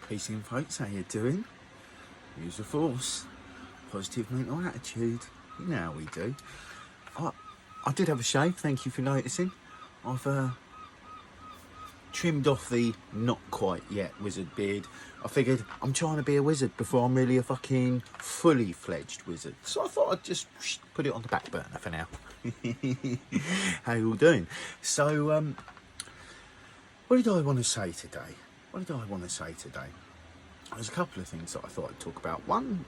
Peace in folks, how you doing? Use the force. Positive mental attitude. You know how we do. I did have a shave, thank you for noticing. I've trimmed off the not quite yet wizard beard. I figured I'm trying to be a wizard before I'm really a fucking fully fledged wizard. So I thought I'd just put it on the back burner for now. How you all doing? So, what did I want to say today? There's a couple of things that I thought I'd talk about. One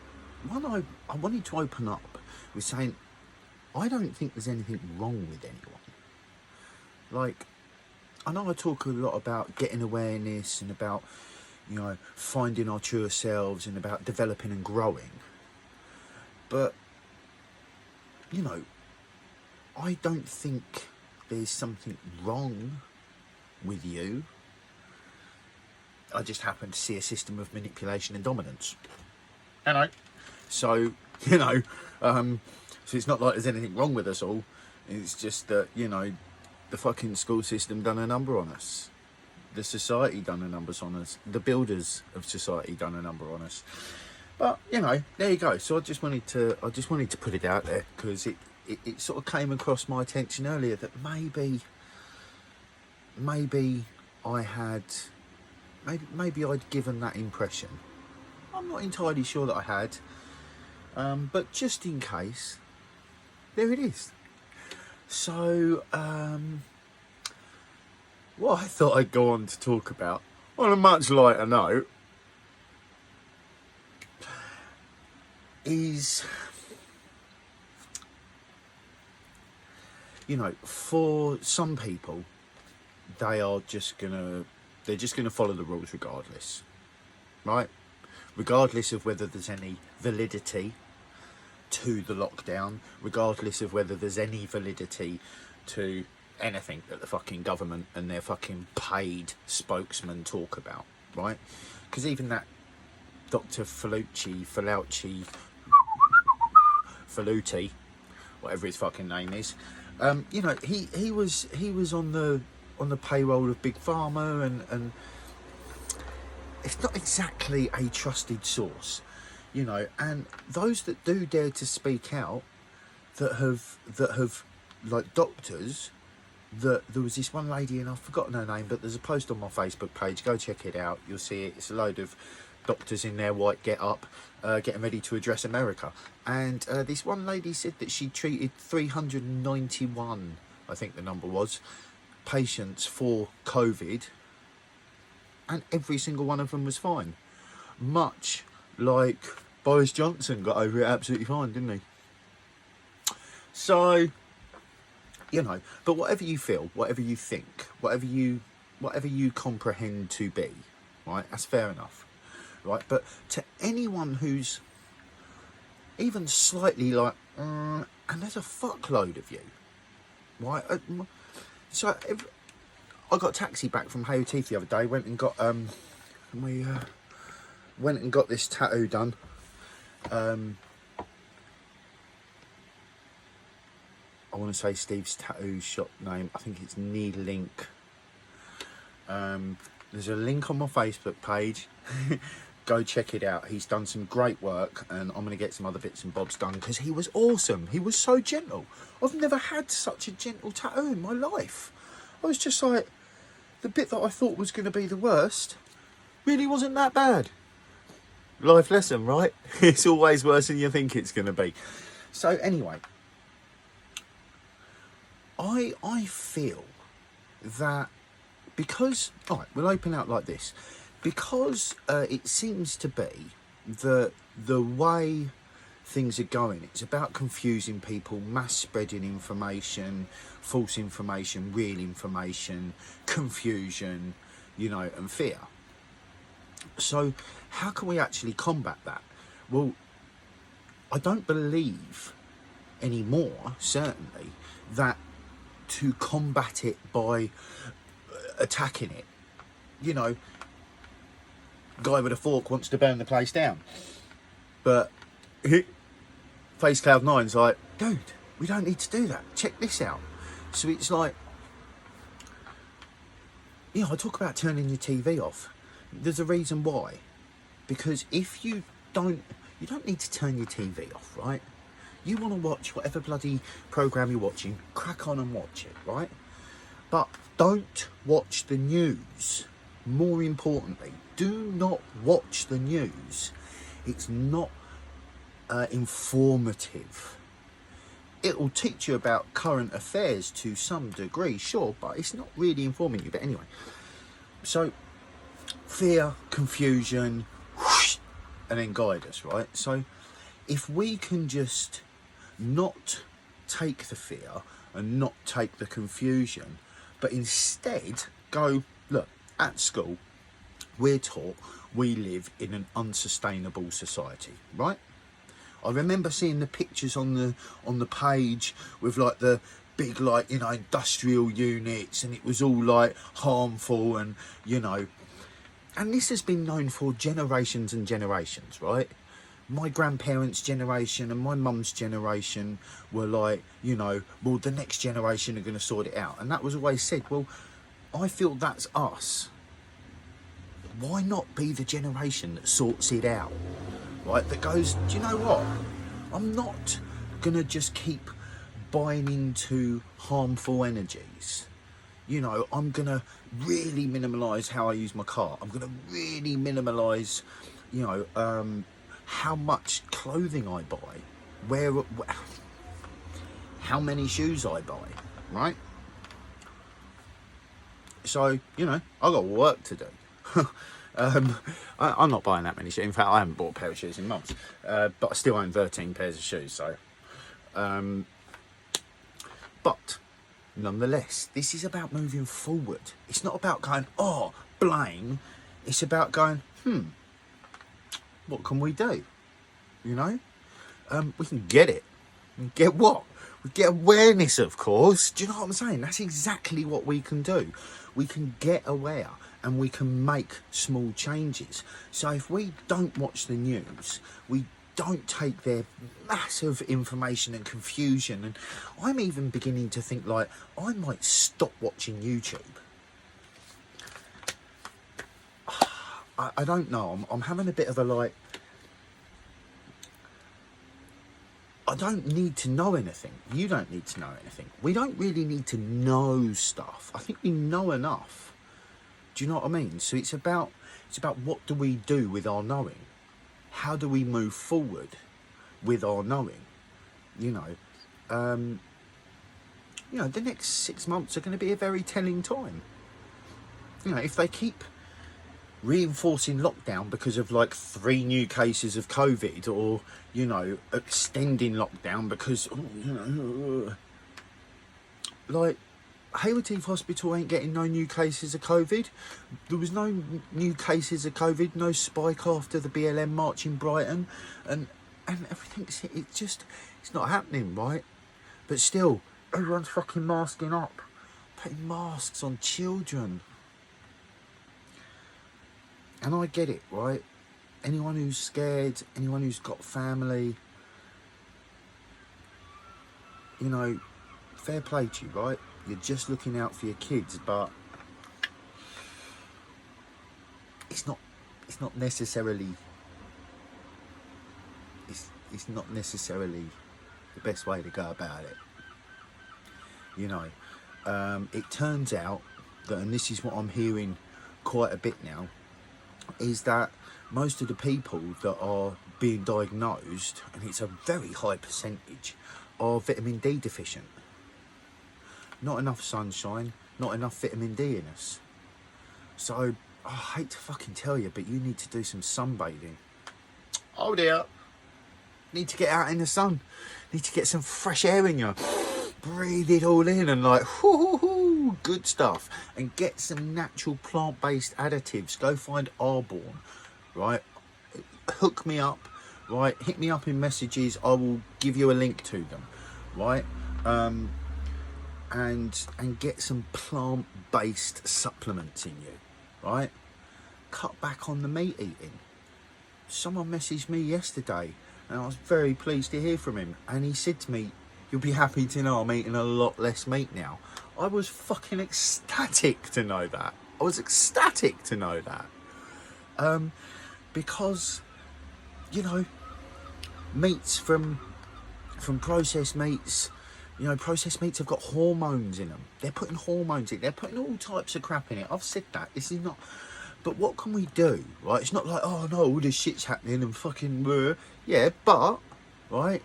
I wanted to open up with saying I don't think there's anything wrong with anyone. Like, I know I talk a lot about getting awareness and about, you know, finding our true selves and about developing and growing. But, you know, I don't think there's something wrong with you. I just happen to see a system of manipulation and dominance. Hello. So, you know, so it's not like there's anything wrong with us all. It's just that, you know, the fucking school system done a number on us. The society done a number on us. The builders of society done a number on us. But, you know, there you go. So I just wanted to put it out there because it sort of came across my attention earlier that maybe I'd given that impression. I'm not entirely sure that I had, but just in case, there it is. So, what I thought I'd go on to talk about, on a much lighter note, is, you know, for some people, they're just gonna follow the rules regardless, right? Regardless of whether there's any validity to the lockdown, regardless of whether there's any validity to anything that the fucking government and their fucking paid spokesmen talk about, right? Because even that Dr. Felucci, whatever his fucking name is, you know, he was on the payroll of Big Pharma, and it's not exactly a trusted source, you know. And those that do dare to speak out, that have like doctors, that there was this one lady, and I've forgotten her name, but there's a post on my Facebook page, go check it out, you'll see it. It's a load of doctors in their white get-up, getting ready to address America, and this one lady said that she treated 391, I think the number was, patients for COVID, and every single one of them was fine. Much like Boris Johnson got over it absolutely fine, didn't he? So, you know, but whatever you feel, whatever you think, whatever you comprehend to be, right, that's fair enough, right? But to anyone who's even slightly like, and there's a fuckload of you, right? So I got a taxi back from Hayward Heath the other day. Went and got this tattoo done. I want to say Steve's tattoo shop name. I think it's Knee Link. There's a link on my Facebook page. Go check it out. He's done some great work, and I'm going to get some other bits and bobs done because he was awesome. He was so gentle. I've never had such a gentle tattoo in my life. I was just like, the bit that I thought was going to be the worst really wasn't that bad. Life lesson, right? It's always worse than you think it's going to be. So anyway, I feel that because, all right, we'll open out like this. Because it seems to be that the way things are going, it's about confusing people, mass spreading information, false information, real information, confusion, you know, and fear. So how can we actually combat that? Well, I don't believe anymore, certainly, that to combat it by attacking it, you know, guy with a fork wants to burn the place down, but Face Cloud 9's like, dude, we don't need to do that, check this out. So it's like, you know, I talk about turning your TV off. There's a reason why. Because if you don't need to turn your TV off, right? You want to watch whatever bloody programme you're watching, crack on and watch it, right? But don't watch the news. More importantly, do not watch the news. It's not informative. It will teach you about current affairs to some degree, sure, but it's not really informing you. But anyway, so fear, confusion, whoosh, and then guide us, right? So if we can just not take the fear and not take the confusion, but instead go, look, at school, we're taught we live in an unsustainable society, right? I remember seeing the pictures on the page with like the big, like, you know, industrial units, and it was all like harmful, and you know, and this has been known for generations and generations, right? My grandparents' generation and my mum's generation were like, you know, well, the next generation are going to sort it out, and that was always said. Well, I feel that's us. Why not be the generation that sorts it out? Right, that goes, do you know what? I'm not going to just keep buying into harmful energies. You know, I'm going to really minimalise how I use my car. I'm going to really minimalise, you know, how much clothing I buy, how many shoes I buy, right? So, you know, I've got work to do. I'm not buying that many shoes. In fact, I haven't bought a pair of shoes in months. But I still own 13 pairs of shoes. So, but nonetheless, this is about moving forward. It's not about going, oh, blame. It's about going, what can we do? You know, we can get it. Get what? We get awareness, of course. Do you know what I'm saying? That's exactly what we can do. We can get aware and we can make small changes. So if we don't watch the news, we don't take their massive information and confusion, and I'm even beginning to think like I might stop watching YouTube. I don't know. I'm having a bit of a like, I don't need to know anything. You don't need to know anything. We don't really need to know stuff. I think we know enough. Do you know what I mean? So it's about what do we do with our knowing? How do we move forward with our knowing? You know, the next 6 months are going to be a very telling time. You know, if they keep reinforcing lockdown because of like 3 new cases of COVID, or you know, extending lockdown because like Hayward Heath Hospital ain't getting no new cases of COVID. There was no new cases of COVID, no spike after the BLM march in Brighton, and everything's, it's not happening, right? But still, everyone's fucking masking up, putting masks on children. And I get it, right? Anyone who's scared, anyone who's got family, you know, fair play to you, right? You're just looking out for your kids, but it's not necessarily the best way to go about it. You know, it turns out that, and this is what I'm hearing quite a bit now, is that most of the people that are being diagnosed, and it's a very high percentage, are vitamin D deficient. Not enough sunshine, not enough vitamin D in us. So, I hate to fucking tell you, but you need to do some sunbathing. Oh dear. Need to get out in the sun. Need to get some fresh air in you. Breathe it all in and like, whoo, good stuff. And get some natural plant-based additives. Go find Arborn, right? Hook me up, right? Hit me up in messages. I will give you a link to them, right? And get some plant-based supplements in you, right? Cut back on the meat eating. Someone messaged me yesterday and I was very pleased to hear from him, and he said to me, you'll be happy to know I'm eating a lot less meat now. I was fucking ecstatic to know that. I was ecstatic to know that. because, you know, meats from processed meats, you know, processed meats have got hormones in them. They're putting hormones in. They're putting all types of crap in it. I've said that. This is not... But what can we do, right? It's not like, oh, no, all this shit's happening and fucking... Yeah, but, right?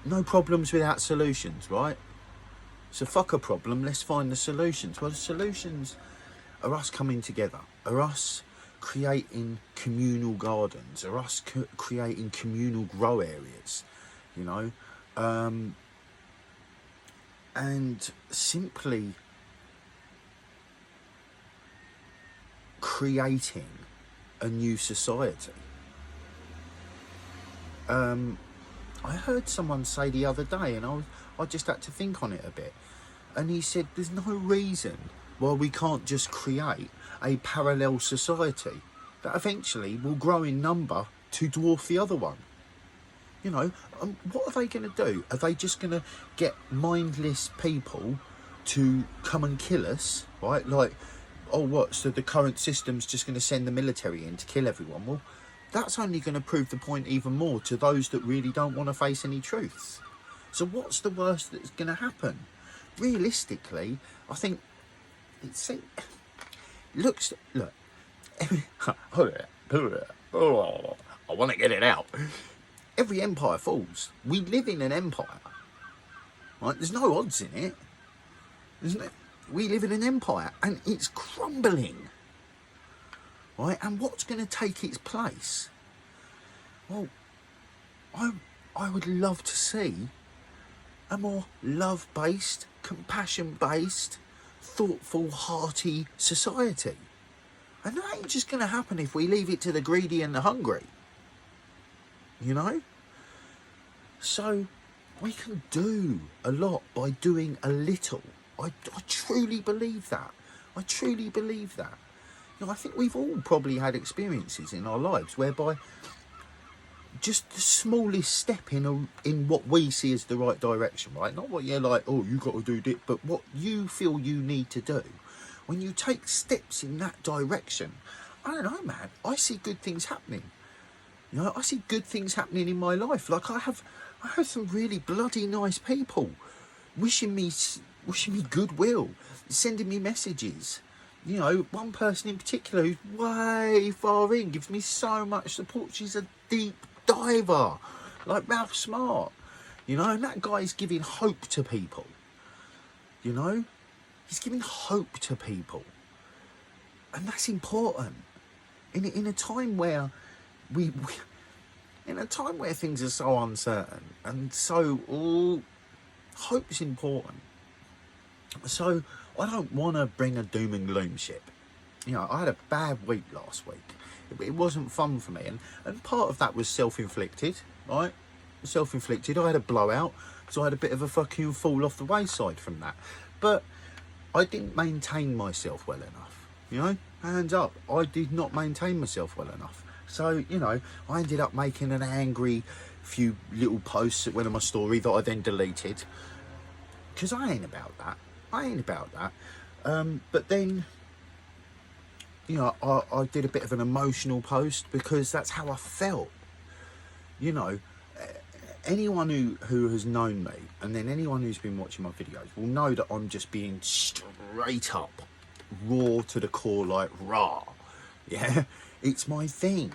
No problems without solutions, right? So fuck a problem, let's find the solutions. Well, the solutions are us coming together, are us creating communal gardens, are us creating communal grow areas, you know, and simply creating a new society. I heard someone say the other day, and I just had to think on it a bit, and he said there's no reason why we can't just create a parallel society that eventually will grow in number to dwarf the other one. You know, what are they going to do? Are they just going to get mindless people to come and kill us, right? Like, oh, what, so the current system's just going to send the military in to kill everyone? Well, that's only going to prove the point even more to those that really don't want to face any truths. So what's the worst that's going to happen? Realistically, I think look, I want to get it out. Every empire falls. We live in an empire, right? There's no odds in it, isn't it? We live in an empire and it's crumbling, right? And what's going to take its place? Well, I would love to see a more love-based, compassion-based, thoughtful, hearty society. And that ain't just going to happen if we leave it to the greedy and the hungry. You know? So, we can do a lot by doing a little. I truly believe that. I truly believe that. You know, I think we've all probably had experiences in our lives whereby just the smallest step in what we see as the right direction, right? Not what you're like, oh, you got to do this, but what you feel you need to do. When you take steps in that direction, I don't know, man, I see good things happening. You know, I see good things happening in my life. Like I have some really bloody nice people wishing me goodwill, sending me messages. You know, one person in particular who's way far in, gives me so much support. She's a deep diver, like Ralph Smart. You know, and that guy's giving hope to people. You know, he's giving hope to people, and that's important. In a time where in a time where things are so uncertain and so hope's important. So I don't want to bring a doom and gloom ship. You know, I had a bad week last week. It wasn't fun for me, and part of that was self-inflicted, right? Self-inflicted. I had a blowout, so I had a bit of a fucking fall off the wayside from that. But I didn't maintain myself well enough. You know, hands up, I did not maintain myself well enough. So, you know, I ended up making an angry few little posts that went on my story that I then deleted. Because I ain't about that. But then, you know, I did a bit of an emotional post because that's how I felt. You know, anyone who has known me, and then anyone who's been watching my videos will know that I'm just being straight up, raw to the core, like raw. Yeah, it's my thing.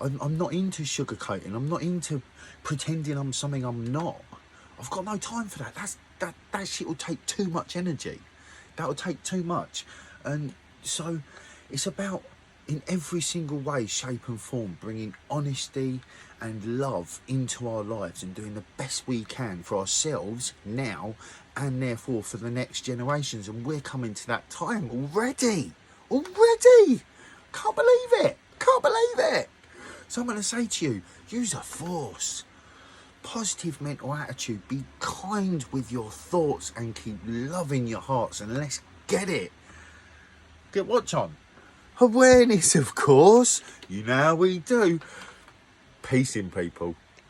I'm not into sugarcoating. I'm not into pretending I'm something I'm not. I've got no time for that. That shit will take too much energy. That will take too much. And so it's about, in every single way, shape and form, bringing honesty and love into our lives and doing the best we can for ourselves now and therefore for the next generations. And we're coming to that time already. Can't believe it. So I'm going to say to you, use a force. Positive mental attitude. Be kind with your thoughts and keep loving your hearts, and let's get it. Get what, John? Awareness, of course. You know how we do. Peace in, people.